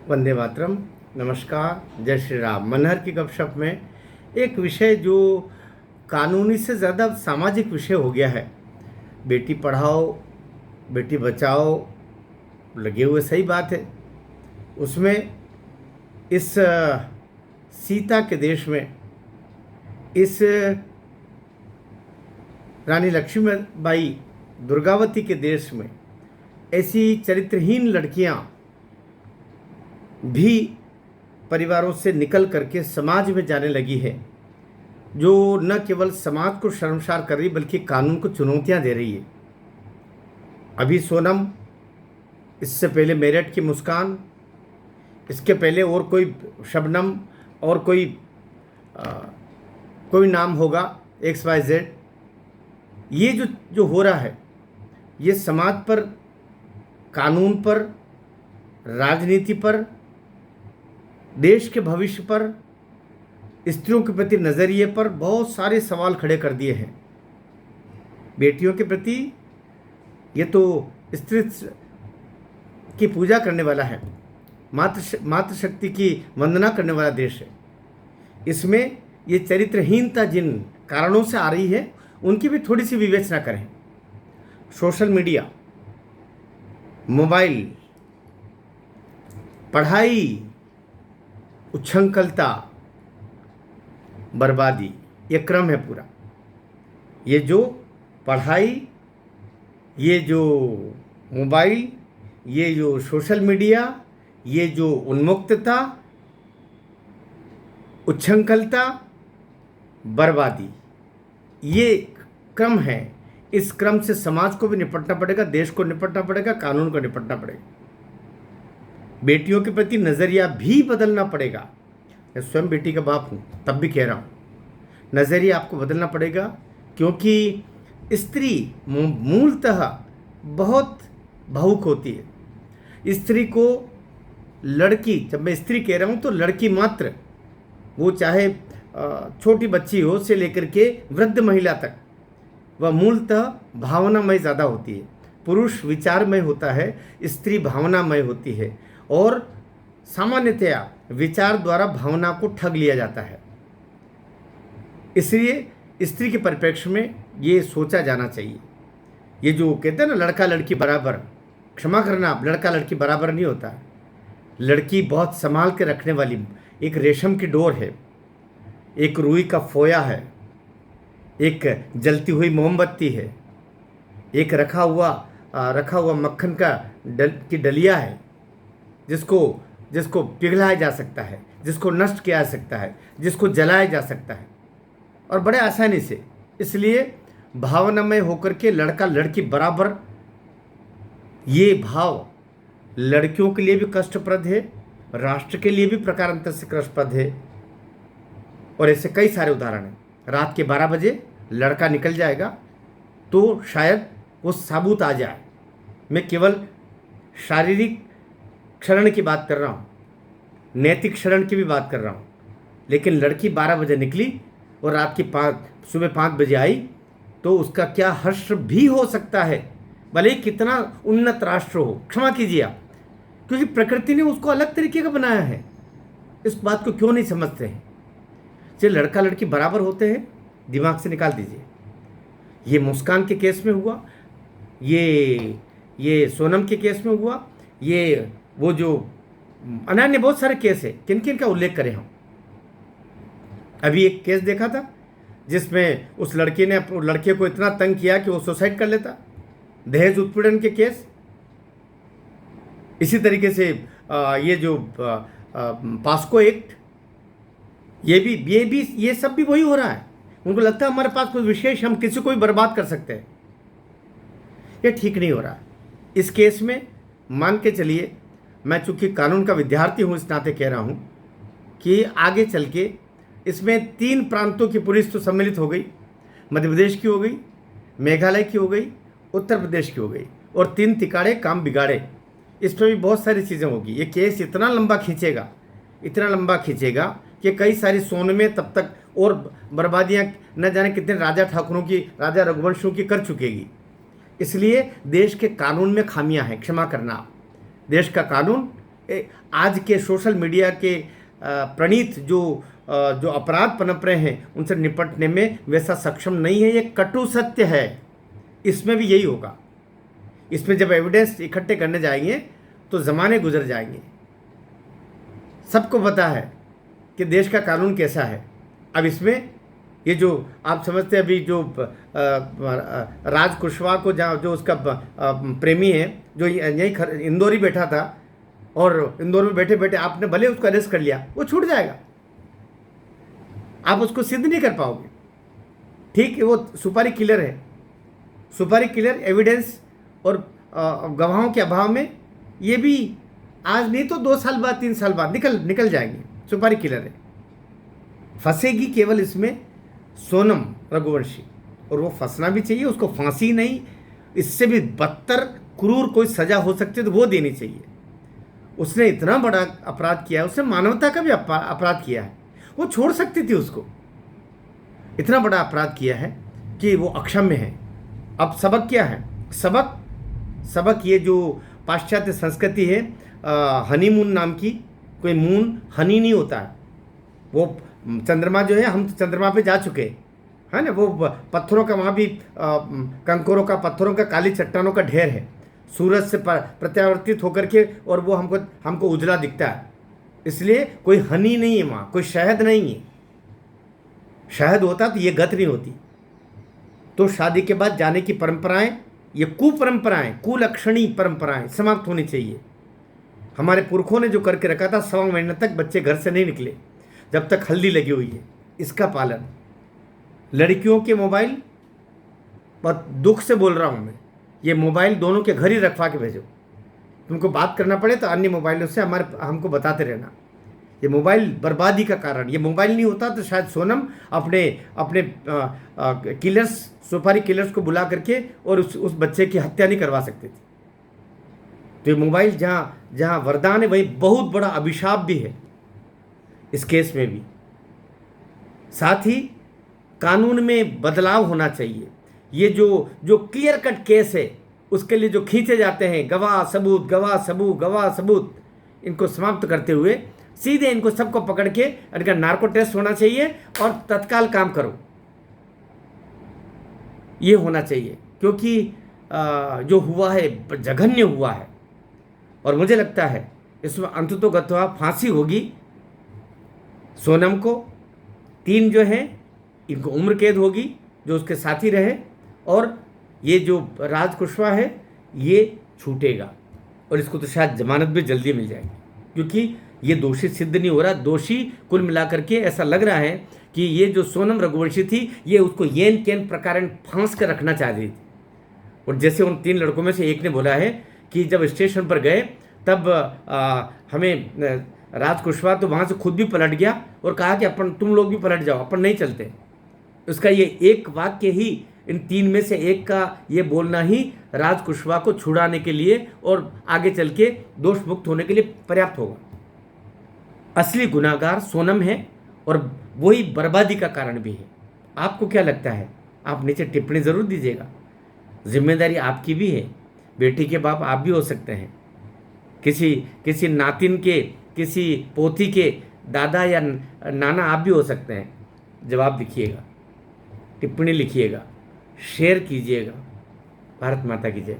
वंदे मातरम। नमस्कार, जय श्री राम। मनहर की गपशप में एक विषय जो कानूनी से ज़्यादा सामाजिक विषय हो गया है। बेटी पढ़ाओ, बेटी बचाओ, लगे हुए, सही बात है। उसमें इस सीता के देश में, इस रानी लक्ष्मीबाई दुर्गावती के देश में ऐसी चरित्रहीन लड़कियां भी परिवारों से निकल करके समाज में जाने लगी है, जो न केवल समाज को शर्मसार कर रही बल्कि कानून को चुनौतियां दे रही है। अभी सोनम, इससे पहले मेरठ की मुस्कान, इसके पहले और कोई शबनम और कोई नाम होगा XYZ। ये जो जो हो रहा है, ये समाज पर, कानून पर, राजनीति पर, देश के भविष्य पर, स्त्रियों के प्रति नज़रिए पर बहुत सारे सवाल खड़े कर दिए हैं। बेटियों के प्रति ये तो स्त्री की पूजा करने वाला है, मातृशक्ति की वंदना करने वाला देश है। इसमें ये चरित्रहीनता जिन कारणों से आ रही है उनकी भी थोड़ी सी विवेचना करें। सोशल मीडिया, मोबाइल, पढ़ाई, उच्छृंखलता, बर्बादी, ये क्रम है पूरा। ये जो पढ़ाई, ये जो मोबाइल, ये जो सोशल मीडिया, ये जो उन्मुक्तता, उच्छृंखलता, बर्बादी, ये क्रम है। इस क्रम से समाज को भी निपटना पड़ेगा, देश को निपटना पड़ेगा, कानून को निपटना पड़ेगा, बेटियों के प्रति नज़रिया भी बदलना पड़ेगा। मैं स्वयं बेटी का बाप हूँ, तब भी कह रहा हूँ, नज़रिया आपको बदलना पड़ेगा, क्योंकि स्त्री मूलतः बहुत भावुक होती है। स्त्री को लड़की, जब मैं स्त्री कह रहा हूँ तो लड़की मात्र, वो चाहे छोटी बच्ची हो से लेकर के वृद्ध महिला तक, वह मूलतः भावनामय ज़्यादा होती है। पुरुष विचारमय होता है, स्त्री भावनामय होती है, और सामान्यतया विचार द्वारा भावना को ठग लिया जाता है। इसलिए स्त्री के परिप्रेक्ष्य में ये सोचा जाना चाहिए। ये जो कहते हैं ना, लड़का लड़की बराबर, क्षमा करना, लड़का लड़की बराबर नहीं होता है। लड़की बहुत संभाल के रखने वाली एक रेशम की डोर है, एक रुई का फोया है, एक जलती हुई मोमबत्ती है, एक रखा हुआ मक्खन की डलिया है, जिसको पिघलाया जा सकता है, जिसको नष्ट किया जा सकता है, जिसको जलाया जा सकता है, और बड़े आसानी से। इसलिए भावनामय होकर के लड़का लड़की बराबर, ये भाव लड़कियों के लिए भी कष्टप्रद है, राष्ट्र के लिए भी प्रकारांतर से कष्टप्रद है। और ऐसे कई सारे उदाहरण हैं। रात के 12 बजे लड़का निकल जाएगा तो शायद वो साबुत आ जाए। मैं केवल शारीरिक क्षरण की बात कर रहा हूँ, नैतिक क्षरण की भी बात कर रहा हूँ। लेकिन लड़की 12 बजे निकली और रात की सुबह 5 बजे आई तो उसका क्या हर्ष भी हो सकता है, भले ही कितना उन्नत राष्ट्र हो। क्षमा कीजिए आप, क्योंकि प्रकृति ने उसको अलग तरीके का बनाया है। इस बात को क्यों नहीं समझते हैं? जो लड़का लड़की बराबर होते हैं, दिमाग से निकाल दीजिए। ये मुस्कान के केस में हुआ, ये सोनम के केस में हुआ, ये वो जो अन्य बहुत सारे केस है। किन किन का उल्लेख करें हम? अभी एक केस देखा था जिसमें उस लड़के ने लड़के को इतना तंग किया कि वो सुसाइड कर लेता। दहेज उत्पीड़न के केस। इसी तरीके से ये जो पास्को एक्ट, ये सब भी वही हो रहा है। उनको लगता है हमारे पास कोई विशेष, हम किसी को भी बर्बाद कर सकते हैं। ये ठीक नहीं हो रहा। इस केस में मान के चलिए, मैं चूंकि कानून का विद्यार्थी हूँ इस नाते कह रहा हूँ कि आगे चल के इसमें 3 प्रांतों की पुलिस तो सम्मिलित हो गई। मध्य प्रदेश की हो गई, मेघालय की हो गई, उत्तर प्रदेश की हो गई, और 3 तिकाड़े काम बिगाड़े। इस पर भी बहुत सारी चीज़ें होगी। ये केस इतना लंबा खींचेगा कि कई सारी सोन में तब तक और बर्बादियाँ न जाने कितने राजा ठाकुरों की, राजा रघुवंशों की कर चुकेगी। इसलिए देश के कानून में खामियां हैं, क्षमा करना। देश का कानून आज के सोशल मीडिया के प्रणीत जो अपराध पनप रहे हैं उनसे निपटने में वैसा सक्षम नहीं है। ये कटु सत्य है। इसमें भी यही होगा। इसमें जब एविडेंस इकट्ठे करने जाएंगे तो ज़माने गुजर जाएंगे। सबको पता है कि देश का कानून कैसा है। अब इसमें ये जो आप समझते हैं, अभी जो राज कुशवाहा को जो उसका प्रेमी है, जो यहीं इंदौर ही बैठा था और इंदौर में बैठे बैठे आपने भले उसको अरेस्ट कर लिया, वो छूट जाएगा। आप उसको सिद्ध नहीं कर पाओगे। ठीक है, वो सुपारी किलर है। सुपारी किलर एविडेंस और गवाहों के अभाव में ये भी आज नहीं तो 2 साल बाद 3 साल बाद निकल जाएंगे। सुपारी किलर है। फंसेगी केवल इसमें सोनम रघुवंशी, और वो फंसना भी चाहिए। उसको फांसी नहीं, इससे भी बदतर क्रूर कोई सजा हो सकती है तो वो देनी चाहिए। उसने इतना बड़ा अपराध किया है, उसने मानवता का भी अपराध किया है। वो छोड़ सकती थी उसको। इतना बड़ा अपराध किया है कि वो अक्षम्य है। अब सबक क्या है? सबक ये जो पाश्चात्य संस्कृति है, हनीमून नाम की, कोई मून हनी नहीं होता है। वो चंद्रमा जो है, हम तो चंद्रमा पे जा चुके हैं ना। वो पत्थरों का, वहाँ भी कंकरों का, पत्थरों का, काली चट्टानों का ढेर है, सूरज से प्रत्यावर्तित होकर के, और वो हमको उजला दिखता है। इसलिए कोई हनी नहीं है वहाँ, कोई शहद नहीं है। शहद होता तो ये गत नहीं होती। तो शादी के बाद जाने की परंपराएं, ये कुपरंपराएं, कुलक्षणी परंपराएं समाप्त होनी चाहिए। हमारे पुरखों ने जो करके रखा था, 1.25 महीने तक बच्चे घर से नहीं निकले जब तक हल्दी लगी हुई है, इसका पालन। लड़कियों के मोबाइल, बहुत दुख से बोल रहा हूँ मैं, ये मोबाइल दोनों के घर ही रखवा के भेजो। तुमको बात करना पड़े तो अन्य मोबाइलों से हमको बताते रहना। ये मोबाइल बर्बादी का कारण। ये मोबाइल नहीं होता तो शायद सोनम अपने किलर्स, सुपारी किलर्स को बुला करके और उस बच्चे की हत्या नहीं करवा सकती थी। तो ये मोबाइल जहाँ वरदान है, वही बहुत बड़ा अभिशाप भी है इस केस में भी। साथ ही कानून में बदलाव होना चाहिए। ये जो क्लियर कट केस है, उसके लिए जो खींचे जाते हैं गवाह सबूत, इनको समाप्त करते हुए सीधे इनको सबको पकड़ के इनका नार्को टेस्ट होना चाहिए और तत्काल काम करो, ये होना चाहिए। क्योंकि जो हुआ है जघन्य हुआ है, और मुझे लगता है इसमें अंततोगत्वा फांसी होगी सोनम को। 3 जो हैं इनको उम्र कैद होगी, जो उसके साथी रहे, और ये जो राज कुशवाहा है ये छूटेगा, और इसको तो शायद जमानत भी जल्दी मिल जाएगी, क्योंकि ये दोषी सिद्ध नहीं हो रहा। दोषी कुल मिलाकर के ऐसा लग रहा है कि ये जो सोनम रघुवंशी थी, ये उसको येन केन प्रकार फांस कर रखना चाह रही थी। और जैसे उन 3 लड़कों में से एक ने बोला है कि जब स्टेशन पर गए तब हमें राज कुशवाहा तो वहाँ से खुद भी पलट गया और कहा कि तुम लोग भी पलट जाओ, अपन नहीं चलते। उसका ये एक वाक्य ही, इन 3 में से एक का ये बोलना ही राज कुशवाहा को छुड़ाने के लिए और आगे चल के दोष मुक्त होने के लिए पर्याप्त होगा। असली गुनाहगार सोनम है, और वही बर्बादी का कारण भी है। आपको क्या लगता है? आप नीचे टिप्पणी ज़रूर दीजिएगा। जिम्मेदारी आपकी भी है। बेटी के बाप आप भी हो सकते हैं, किसी नातिन के, किसी पोती के दादा या नाना आप भी हो सकते हैं। जवाब लिखिएगा, टिप्पणी लिखिएगा, शेयर कीजिएगा। भारत माता की जय।